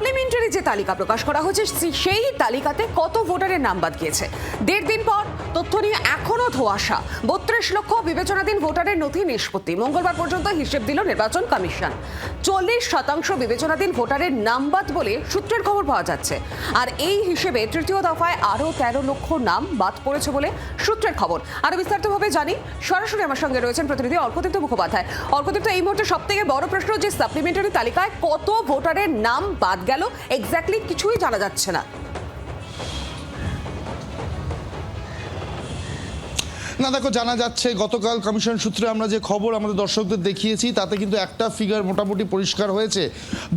Supplementary যে তালিকা প্রকাশ করা হয়েছে সেই তালিকাতে কত ভোটারের নাম বাদ গিয়েছে 1.5 দিন পর তথ্য নিয়ে এখনো ধোঁয়াশা। 32 লক্ষ বিবেচনাধীন ভোটারের নথি নিষ্পত্তি মঙ্গলবার পর্যন্ত হিসেব দিল নির্বাচন কমিশন। 40% বিবেচনাধীন ভোটারের নাম বাদ বলে সূত্রের খবর পাওয়া যাচ্ছে। আর এই হিসেবে তৃতীয় দফায় আরো 13 লক্ষ নাম বাদ পড়েছে বলে সূত্রের খবর। আরো বিস্তারিতভাবে জানি, সরাসরি আমার সঙ্গে রয়েছেন প্রতিনিধি অর্কদীপ্ত মুখোপাধ্যায়। অর্কদীপ্ত, এই মুহূর্তে সব থেকে বড় প্রশ্ন যে সাপ্লিমেন্টারি তালিকায় কত ভোটারের নাম বাদ গেল এক্স্যাক্টলি কিছুই জানা যাচ্ছে না। না দেখো, জানা যাচ্ছে গতকাল কমিশন সূত্রে আমরা যে খবর আমাদের দর্শকদের দেখিয়েছি তাতে কিন্তু একটা ফিগার মোটামুটি পরিষ্কার হয়েছে।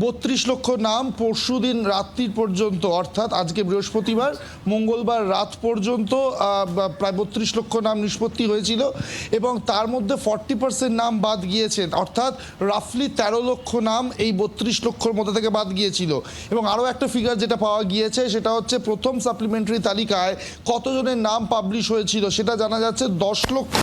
32 লক্ষ নাম পরশুদিন রাত্রির পর্যন্ত, অর্থাৎ আজকে বৃহস্পতিবার মঙ্গলবার রাত পর্যন্ত প্রায় 32 লক্ষ নাম নিষ্পত্তি হয়েছিল এবং তার মধ্যে 40% নাম বাদ গিয়েছে, অর্থাৎ রাফলি 13 লক্ষ নাম এই 32 লক্ষর মধ্যে থেকে বাদ গিয়েছিল। এবং আরও একটা ফিগার যেটা পাওয়া গিয়েছে সেটা হচ্ছে প্রথম সাপ্লিমেন্টারি তালিকায় কতজনের নাম পাবলিশ হয়েছিল সেটা জানা যাচ্ছে। 10 লক্ষ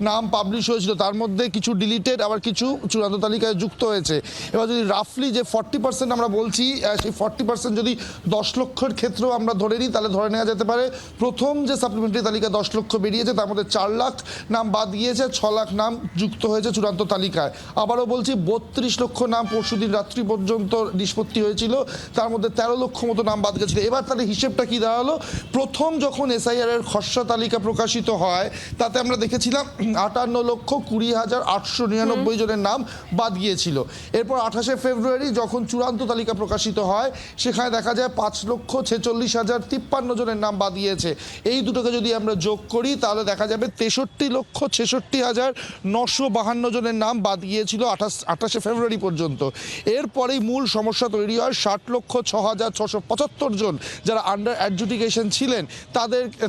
নাম পাবলিশ হয়েছিল, তার মধ্যে কিছু ডিলিটেড আবার কিছু চূড়ান্ত তালিকায় যুক্ত হয়েছে। এবার যদি রাফলি যে 40% আমরা বলছি, সেই 40% যদি 10 লক্ষের ক্ষেত্রেও আমরা ধরে নিই তাহলে ধরে নেওয়া যেতে পারে প্রথম যে সাপ্লিমেন্টারি তালিকা 10 লক্ষ বেরিয়েছে তার মধ্যে 4 লাখ নাম বাদ গিয়েছে, 6 লাখ নাম যুক্ত হয়েছে চূড়ান্ত তালিকায়। আবারও বলছি 32 লক্ষ নাম পরশুদিন রাত্রি পর্যন্ত নিষ্পত্তি হয়েছিল, তার মধ্যে 13 লক্ষ মতো নাম বাদ গেছিল। এবার তাহলে হিসেবটা কি দাঁড়ালো? প্রথম যখন এসআইআর এর খসড়া তালিকা প্রকাশিত হয় তাতে আমরা দেখেছিলাম 58,20,899 জনের নাম বাদ গিয়েছিল। এরপর 28শে ফেব্রুয়ারি যখন চূড়ান্ত তালিকা প্রকাশিত হয় সেখানে দেখা যায় 5,46,053 জনের নাম বাদ গিয়েছে। এই দুটোকে যদি আমরা যোগ করি তাহলে দেখা যাবে 63,66,952 জনের নাম বাদ গিয়েছিল 28শে ফেব্রুয়ারি পর্যন্ত। এরপরেই মূল সমস্যা তৈরি হয় 60,06,675 জন যারা আন্ডার অ্যাডজুডিকেশন ছিলেন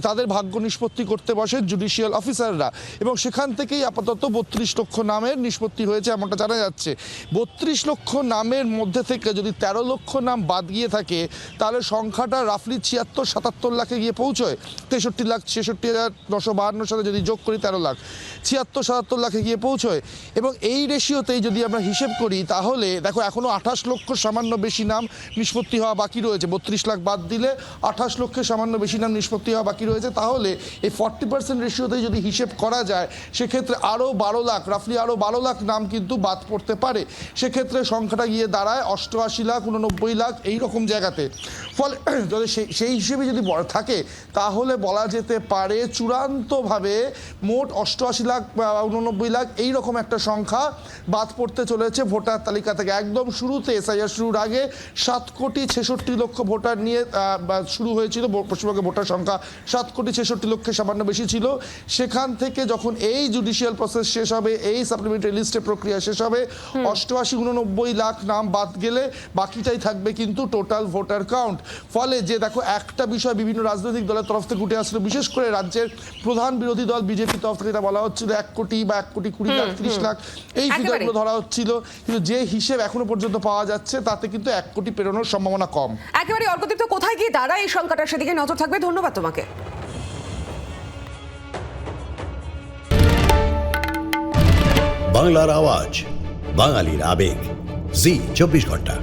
তাদের ভাগ্য নিষ্পত্তি করতে বসে জুডিশিয়াল অফিসাররা এবং সেখান থেকেই আপাতত 32 লক্ষ নামের নিষ্পত্তি হয়েছে এমনটা জানা যাচ্ছে। 32 লক্ষ নামের মধ্যে থেকে যদি 13 লক্ষ নাম বাদ গিয়ে থাকে তাহলে সংখ্যাটা রাফলি 76-77 লাখে গিয়ে পৌঁছয়। 63,66,952 সাথে যদি যোগ করি 13 লাখ, 76-77 লাখে গিয়ে পৌঁছয়। এবং এই রেশিওতেই যদি আমরা হিসেব করি তাহলে দেখো এখনও 28 লক্ষ সামান্য বেশি নাম নিষ্পত্তি হওয়া বাকি রয়েছে। 32 লাখ বাদ দিলে 28 লক্ষের সামান্য বেশি নাম নিষ্পত্তি হওয়া বাকি রয়েছে। তাহলে এই 40% রেশিওতে যদি হিসেব করা যায় সেক্ষেত্রে আরও 12 লাখ, রাফলি আরও 12 লাখ নাম কিন্তু বাদ পড়তে পারে। সেক্ষেত্রে সংখ্যাটা গিয়ে দাঁড়ায় 88 লাখ, 89 লাখ এইরকম জায়গাতে। ফলে যদি সেই হিসেবে যদি থাকে তাহলে বলা যেতে পারে চূড়ান্তভাবে মোট 88 লাখ 89 লাখ এইরকম একটা সংখ্যা বাদ পড়তে চলেছে ভোটার তালিকা থেকে। একদম শুরুতে এসআইআর শুরুর আগে 7,66,00,000 ভোটার নিয়ে শুরু হয়েছিল পশ্চিমবঙ্গে। ভোটার সংখ্যা 7,66,00,000 সামান্য বেশি ছিল। সেখান থেকে যখন এই জুডিশিয়াল প্রসেস শেষ হবে, এই সাপ্লিমেন্টারি লিস্টের প্রক্রিয়া শেষ হবে, 88-89 লাখ নাম বাদ গেলে বাকিটাই থাকবে কিন্তু টোটাল ভোটার কাউন্ট। ফলে যে দেখো একটা বিষয় বিভিন্ন রাজনৈতিক দলের তরফ থেকে উঠে আসলো, বিশেষ করে রাজ্যের প্রধান বিরোধী দল বিজেপির তরফ থেকে এটা বলা হচ্ছিল 1 কোটি বা 1,20,00,000 30 লাখ এই ফিগারগুলো ধরা হচ্ছিল, কিন্তু যে হিসেব এখনো পর্যন্ত পাওয়া যাচ্ছে তাতে কিন্তু 1 কোটি পেরোনোর সম্ভাবনা কম। একেবারে অর্কদীপ্ত, কোথায় গিয়ে দাঁড়ায় এই সংখ্যাটা সেদিকে নজর থাকবে। ধন্যবাদ তোমাকে। বাংলার আওয়াজ, বাঙালির আবেগ, জি 24 ঘন্টা।